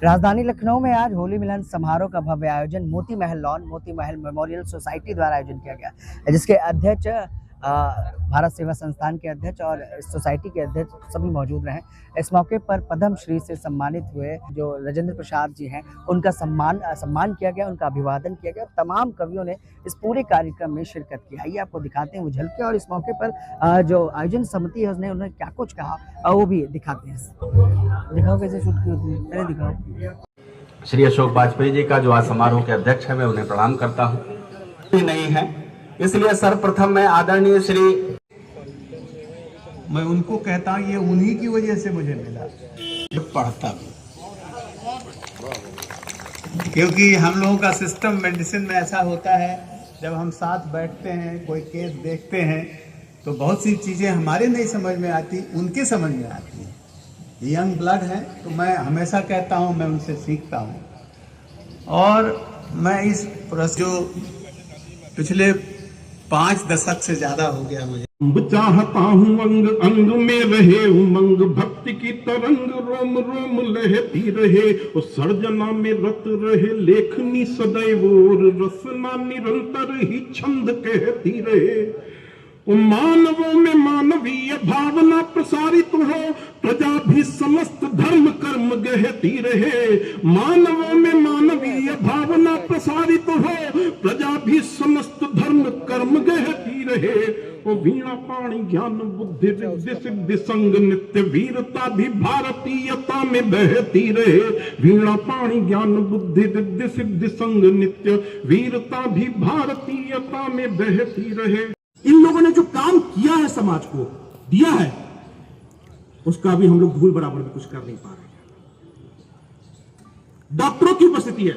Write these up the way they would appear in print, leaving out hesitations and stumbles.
राजधानी लखनऊ में आज होली मिलन समारोह का भव्य आयोजन Moti Mahal lawn Moti Mahal memorial society द्वारा आयोजन किया गया, जिसके अध्यक्ष भारत सेवा संस्थान के अध्यक्ष और सोसाइटी के अध्यक्ष सभी मौजूद रहे। इस मौके पर पद्म श्री से सम्मानित हुए जो राजेंद्र प्रसाद जी हैं, उनका सम्मान किया गया, उनका अभिवादन किया गया। तमाम कवियों ने इस पूरे कार्यक्रम में शिरकत की। आइए आपको दिखाते हैं वो झलके, और इस मौके पर जो आयोजन समिति है उसने उन्हें क्या कुछ कहा वो भी दिखाते हैं। दिखाओ कैसे शूट की होती है, पहले दिखाओ। श्री अशोक वाजपेयी जी का जो आज समारोह के अध्यक्ष है, मैं उन्हें प्रणाम करता हूँ। नहीं है, इसलिए सर्वप्रथम मैं आदरणीय श्री, मैं उनको कहता हूँ ये उन्हीं की वजह से मुझे मिला। पढ़ता हूँ क्योंकि हम लोगों का सिस्टम मेडिसिन में ऐसा होता है, जब हम साथ बैठते हैं, कोई केस देखते हैं, तो बहुत सी चीज़ें हमारे नहीं समझ में आती, उनके समझ में आती हैं। यंग ब्लड है, तो मैं हमेशा कहता हूँ मैं उनसे सीखता हूँ। और मैं इस जो पिछले 5 दशक से ज्यादा हो गया मुझे चाहता हूँ अंग अंग में रहे उमंग, भक्ति की तरंग रोम रोम लहती रहे, और सर्जना में रत रहे लेखनी सदैव, और रसना निरंतर ही छंद कहती रहे। मानवों में मानवीय भावना प्रसारित हो, प्रजा भी समस्त धर्म कर्म गहती रहे। मानवों में मानवीय भावना प्रसारित हो, प्रजा भी समस्त धर्म कर्म गहती रहे। ओ वीणा पाणी ज्ञान बुद्धि रिद्धि सिद्धि संग नित्य, वीरता भी भारतीयता में बहती रहे। वीणा पाणी ज्ञान बुद्धि रिद्धि सिद्धि संग नित्य, वीरता भी भारतीयता में बहती रहे। इन लोगों ने जो काम किया है, समाज को दिया है, उसका भी हम लोग धूल बराबर भी कुछ कर नहीं पा रहे। डॉक्टरों की उपस्थिति है।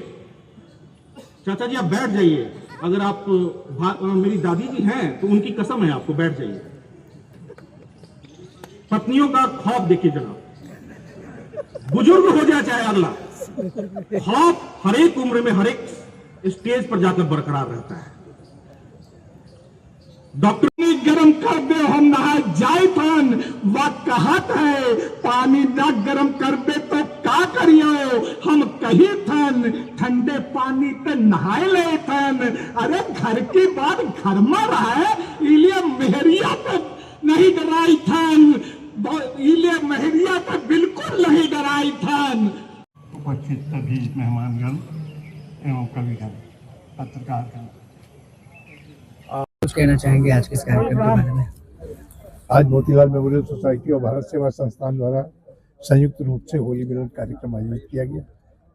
चाचा जी आप बैठ जाइए, अगर आप मेरी दादी जी हैं तो उनकी कसम है, आपको बैठ जाइए। पत्नियों का खौफ देखिए जनाब, बुजुर्ग हो जाए चाहे अगला, खौफ हर एक उम्र में हर एक स्टेज पर जाकर बरकरार रहता है। डॉक्टर ने गरम कर दे हम नहाए जाए थन, वह कहत है पानी न गरम कर दे तो का करियो, हम कही थन ठंडे पानी पे नहाए ले थन। अरे घर की बात घर में रहा, इलिए मेहरिया पे नहीं डराई थन, इलिए मेहरिया पे बिल्कुल नहीं डराई थन। उपस्थित सभी मेहमानगण एवं कविगण, पत्रकारगण, कुछ कहना चाहेंगे आज के इस कार्यक्रम के बारे में? आज मोतीलाल मेमोरियल सोसाइटी और भारत सेवा संस्थान द्वारा संयुक्त रूप से होली मिलन कार्यक्रम आयोजित किया गया।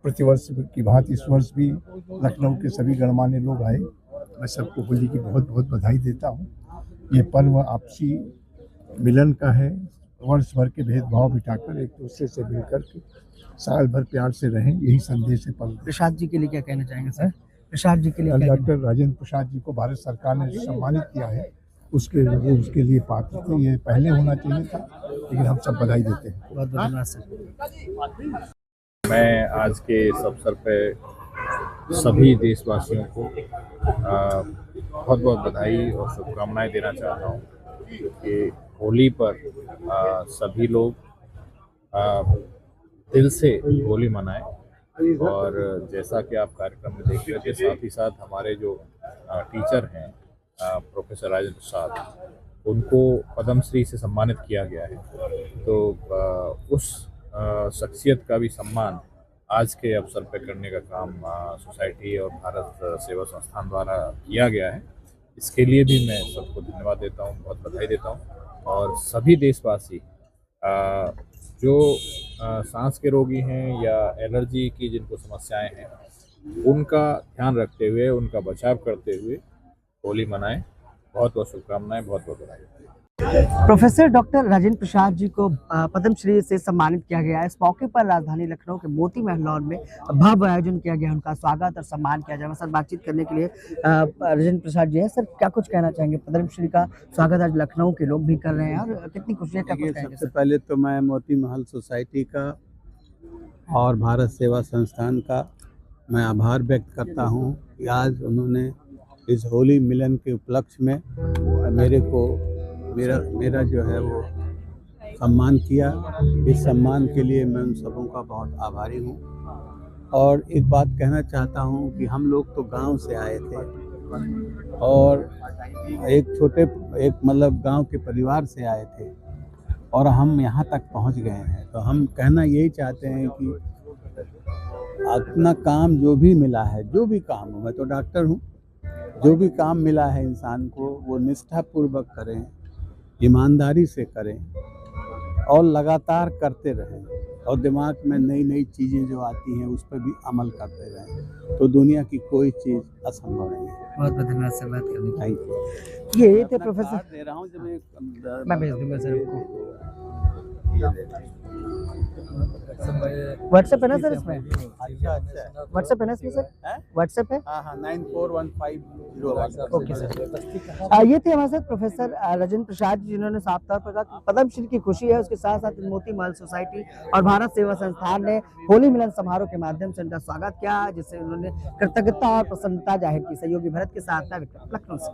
प्रतिवर्ष की भांति इस वर्ष भी लखनऊ के सभी गणमान्य लोग आए। मैं सबको होली की बहुत बहुत बधाई देता हूँ। ये पर्व आपसी मिलन का है, वर्ष भर के भेदभाव मिटाकर एक दूसरे से मिलकर के साल भर प्यार से रहें, यही संदेश है पर्व। प्रसाद जी के लिए क्या कहना चाहेंगे सर? प्रसाद जी के लिए डॉक्टर राजेंद्र प्रसाद जी को भारत सरकार ने सम्मानित किया है, उसके लिए पात्र थे। ये पहले होना चाहिए था, लेकिन हम सब बधाई देते हैं। बहुत बहुत धन्यवाद सर। मैं आज के इस अवसर पे सभी देशवासियों को बहुत बहुत बधाई और शुभकामनाएं देना चाहता हूँ कि होली पर सभी लोग दिल से होली मनाएं। और जैसा कि आप कार्यक्रम में देख रहे थे, साथ ही साथ हमारे जो टीचर हैं प्रोफेसर राजेंद्र प्रसाद, उनको पद्मश्री से सम्मानित किया गया है। तो उस शख्सियत का भी सम्मान आज के अवसर पर करने का काम सोसाइटी और भारत सेवा संस्थान द्वारा किया गया है। इसके लिए भी मैं सबको धन्यवाद देता हूँ, बहुत बधाई देता हूँ। और सभी देशवासी जो सांस के रोगी हैं या एलर्जी की जिनको समस्याएं हैं, उनका ध्यान रखते हुए, उनका बचाव करते हुए होली मनाएं। बहुत बहुत शुभकामनाएं, बहुत बहुत बधाई। प्रोफेसर डॉक्टर राजेंद्र प्रसाद जी को पद्मश्री से सम्मानित किया गया है। इस मौके पर राजधानी लखनऊ के मोती महल लॉन में भव्य आयोजन किया गया, उनका स्वागत और सम्मान किया जाएगा। सर, बातचीत करने के लिए राजेंद्र प्रसाद जी हैं। सर, क्या कुछ कहना चाहेंगे? पद्मश्री का स्वागत आज लखनऊ के लोग भी कर रहे हैं, और कितनी खुशी है, क्या कुछ कहेंगे? सबसे पहले तो मैं मोती महल सोसाइटी का और भारत सेवा संस्थान का मैं आभार व्यक्त करता हूँ कि आज उन्होंने इस होली मिलन के उपलक्ष्य में मेरा जो है वो सम्मान किया। इस सम्मान के लिए मैं उन सबों का बहुत आभारी हूँ। और एक बात कहना चाहता हूँ कि हम लोग तो गांव से आए थे और एक मतलब गांव के परिवार से आए थे और हम यहाँ तक पहुँच गए हैं। तो हम कहना यही चाहते हैं कि अपना काम जो भी मिला है, जो भी काम हो, मैं तो डॉक्टर हूँ, जो भी काम मिला है इंसान को वो निष्ठापूर्वक करें, ईमानदारी से करें और लगातार करते रहें और दिमाग में नई नई चीज़ें जो आती हैं उस पर भी अमल करते रहें, तो दुनिया की कोई चीज़ असंभव नहीं है। बहुत बहुत धन्यवाद सर बात करने के थैंक यू। लिए। ये थे प्रोफेसर, दे रहा हूँ जब मैं भेज दूंगा सर को। व्हाट्सएप है ना सर इसमें? अच्छा व्हाट्सएप है ना इसमें सर? व्हाट्सएप है? हाँ 941501। Okay sir. ये थे हमारे साथ प्रोफेसर राजेंद्र प्रसाद जी, जिन्होंने साफ तौर पर कहा कि पद्मश्री की खुशी है, उसके साथ साथ मोती महल सोसाइटी और भारत सेवा संस्थान ने होली मिलन समारोह के माध्यम से उनका स्वागत किया, जिससे उन्होंने कृतज्ञता और प्रसन्नता जाहिर की। सहयोगी भरत के साथ लखनऊ से।